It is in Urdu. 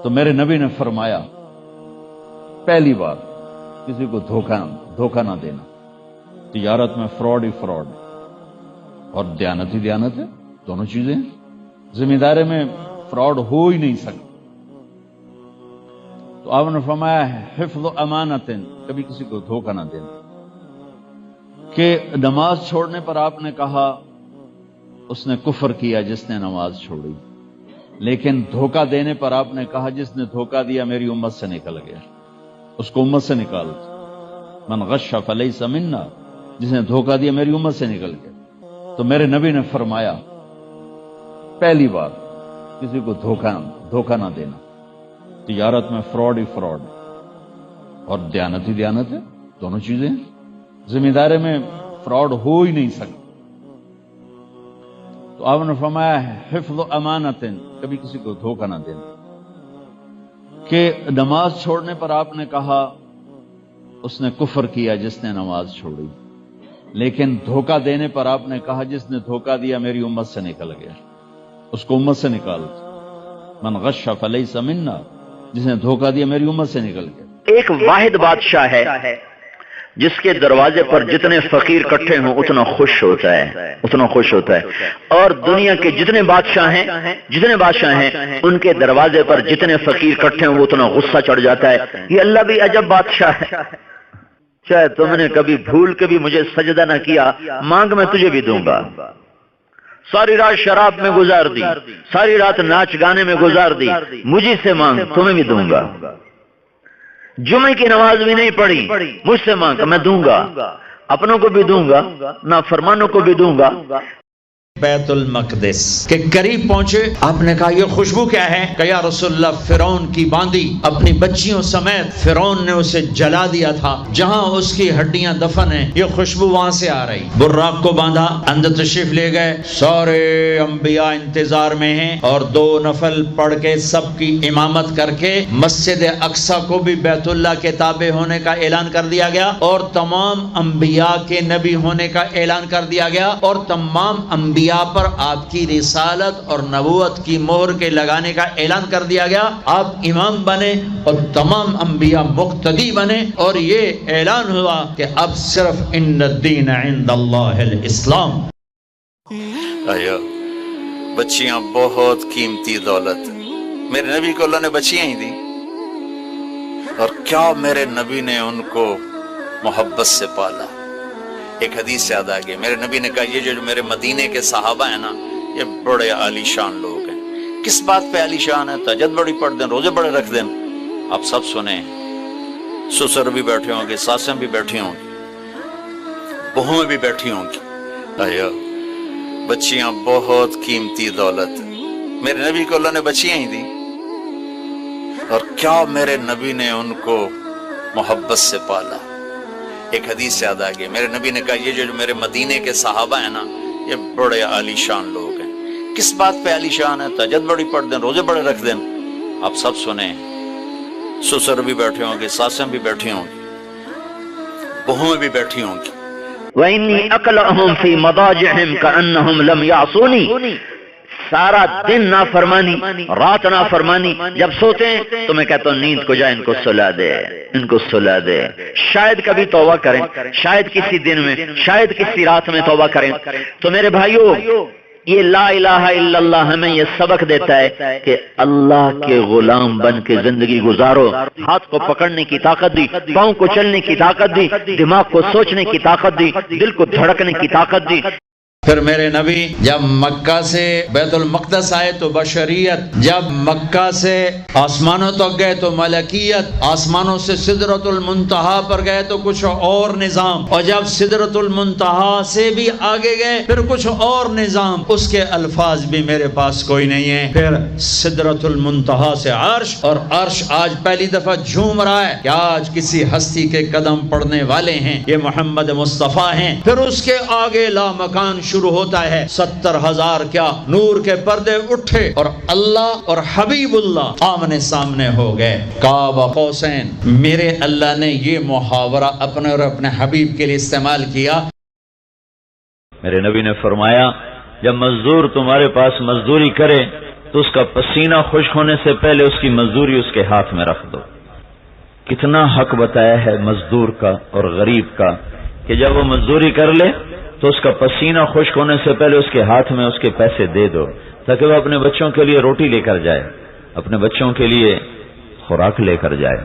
تو میرے نبی نے فرمایا پہلی بات کسی کو دھوکہ نہ دینا، تجارت میں فراڈ ہی فراڈ اور دیانت ہی دیانت ہے، دونوں چیزیں ہیں، ذمہ داری میں فراڈ ہو ہی نہیں سکتا۔ تو آپ نے فرمایا حفظ امانت، کبھی کسی کو دھوکہ نہ دینا، کہ نماز چھوڑنے پر آپ نے کہا اس نے کفر کیا جس نے نماز چھوڑی، لیکن دھوکہ دینے پر آپ نے کہا جس نے دھوکہ دیا میری امت سے نکل گیا، اس کو امت سے نکال، من غش فلیس منا، جس نے دھوکہ دیا میری امت سے نکل گیا۔ تو میرے نبی نے فرمایا پہلی بات کسی کو دھوکہ نہ دینا، تجارت میں فراڈ ہی فراڈ اور دیانت ہی دیانت ہے، دونوں چیزیں ہیں، ذمہ داری میں فراڈ ہو ہی نہیں سکتا۔ تو آپ نے فرمایا حفظ امانت، کبھی کسی کو دھوکہ نہ دینا، کہ نماز چھوڑنے پر آپ نے کہا اس نے کفر کیا جس نے نماز چھوڑی، لیکن دھوکہ دینے پر آپ نے کہا جس نے دھوکہ دیا میری امت سے نکل گیا، اس کو امت سے نکال، من غش فلیس منا، جس نے دھوکہ دیا میری امت سے نکل گیا۔ ایک واحد بادشاہ ہے جس کے دروازے پر جتنے فقیر کٹھے ہوں اتنا خوش ہوتا ہے، اور دنیا کے جتنے بادشاہ ہیں ان کے دروازے پر جتنے فقیر کٹھے ہوں اتنا غصہ چڑھ جاتا ہے۔ یہ اللہ بھی عجب بادشاہ ہے، چاہے تم نے کبھی بھول کے بھی مجھے سجدہ نہ کیا، مانگ میں تجھے بھی دوں گا۔ ساری رات شراب میں گزار دی، ساری رات ناچ گانے میں گزار دی، مجھے سے مانگ تمہیں بھی دوں گا۔ جمعے کی نماز بھی نہیں پڑھی، مجھ سے مانگ میں دوں گا، اپنوں کو بھی دوں گا، نافرمانوں کو بھی دوں گا۔ بیت المقدس کے قریب پہنچے، آپ نے کہا یہ خوشبو کیا ہے؟ کہ یا رسول اللہ فرعون کی باندی اپنی بچیوں سمیت فرعون نے اسے جلا دیا تھا، جہاں اس کی ہڈیاں دفن ہیں یہ خوشبو وہاں سے آ رہی۔ براق کو باندھا، اندر تشریف لے گئے، سارے انبیاء انتظار میں ہیں، اور 2 نفل پڑھ کے سب کی امامت کر کے مسجد اقصی کو بھی بیت اللہ کے تابع ہونے کا اعلان کر دیا گیا، اور تمام انبیاء کے نبی ہونے کا اعلان کر دیا گیا، اور تمام انبیاء پر آپ کی رسالت اور نبوت کی مہر کے لگانے کا اعلان کر دیا گیا۔ آپ امام بنے اور تمام انبیاء مقتدی بنے، اور یہ اعلان ہوا کہ اب صرف ان الدین عند اللہ الاسلام۔ بچیاں بہت قیمتی دولت، میرے نبی کو اللہ نے بچیاں ہی دی، اور کیا میرے نبی نے ان کو محبت سے پالا۔ ایک حدیث یاد آ گئی، میرے نبی نے کہا یہ جو میرے مدینے کے صحابہ ہیں نا یہ بڑے عالی شان لوگ ہیں۔ کس بات پہ عالی شان ہے؟ تہجد بڑی پڑھ دیں، روزے بڑے رکھ دیں۔ آپ سب سنیں، سسر بھی بیٹھے ہوں گے، ساسیں بھی بیٹھی ہوں گی، بہویں بھی بیٹھی ہوں گی۔ بچیاں بہت قیمتی دولت، میرے نبی کو اللہ نے بچیاں ہی دی، اور کیا میرے نبی نے ان کو محبت سے پالا۔ ایک حدیث یاد آ گئی، میرے نبی نے کہا یہ جو میرے مدینے کے صحابہ ہیں نا یہ بڑے عالی شان لوگ ہیں۔ کس بات پہ عالی شان ہے؟ تہجد بڑی پڑھ دیں، روزے بڑے رکھ دیں۔ آپ سب سنیں، سسر بھی بیٹھے ہوں گے، ساسیں بھی بیٹھی ہوں گی، بہویں بھی بیٹھی ہوں گی۔ وَإِنِّي أَقْلَعُهُمْ فِي مَضَاجِعِهِمْ كَأَنَّهُمْ لَمْ يَعْصُونِي، سارا دن نافرمانی، رات نافرمانی، جب سوتے ہیں تو میں کہتا ہوں نیند کو جا، ان کو سلا دے، ان کو سلا دے۔ شاید کبھی توبہ کریں، شاید کسی دن میں، شاید کسی رات میں توبہ کریں۔ تو میرے بھائیو، یہ لا الہ الا اللہ ہمیں یہ سبق دیتا ہے کہ اللہ کے غلام بن کے زندگی گزارو۔ ہاتھ کو پکڑنے کی طاقت دی، پاؤں کو چلنے کی طاقت دی، دماغ کو سوچنے کی طاقت دی، دل کو دھڑکنے کی طاقت دی۔ پھر میرے نبی جب مکہ سے بیت المقدس آئے تو بشریت، جب مکہ سے آسمانوں تک گئے تو ملکیت، آسمانوں سے سدرۃ المنتہا پر گئے تو کچھ اور نظام، اور جب سدرۃ المنتہا سے بھی آگے گئے پھر کچھ اور نظام، اس کے الفاظ بھی میرے پاس کوئی نہیں ہے۔ پھر سدرۃ المنتہا سے عرش، اور عرش آج پہلی دفعہ جھوم رہا ہے کہ آج کسی ہستی کے قدم پڑنے والے ہیں، یہ محمد مصطفیٰ ہیں۔ پھر اس کے آگے لامکان شروع ہوتا ہے، 70,000 کیا نور کے پردے اٹھے، اور اللہ اور حبیب اللہ آمنے سامنے ہو گئے، قاب قوسین۔ میرے اللہ نے یہ محاورہ اپنے اور اپنے حبیب کے لیے استعمال کیا۔ میرے نبی نے فرمایا جب مزدور تمہارے پاس مزدوری کرے تو اس کا پسینہ خشک ہونے سے پہلے اس کی مزدوری اس کے ہاتھ میں رکھ دو۔ کتنا حق بتایا ہے مزدور کا اور غریب کا کہ جب وہ مزدوری کر لے تو اس کا پسینہ خشک ہونے سے پہلے اس کے ہاتھ میں اس کے پیسے دے دو، تاکہ وہ اپنے بچوں کے لیے روٹی لے کر جائے، اپنے بچوں کے لیے خوراک لے کر جائے۔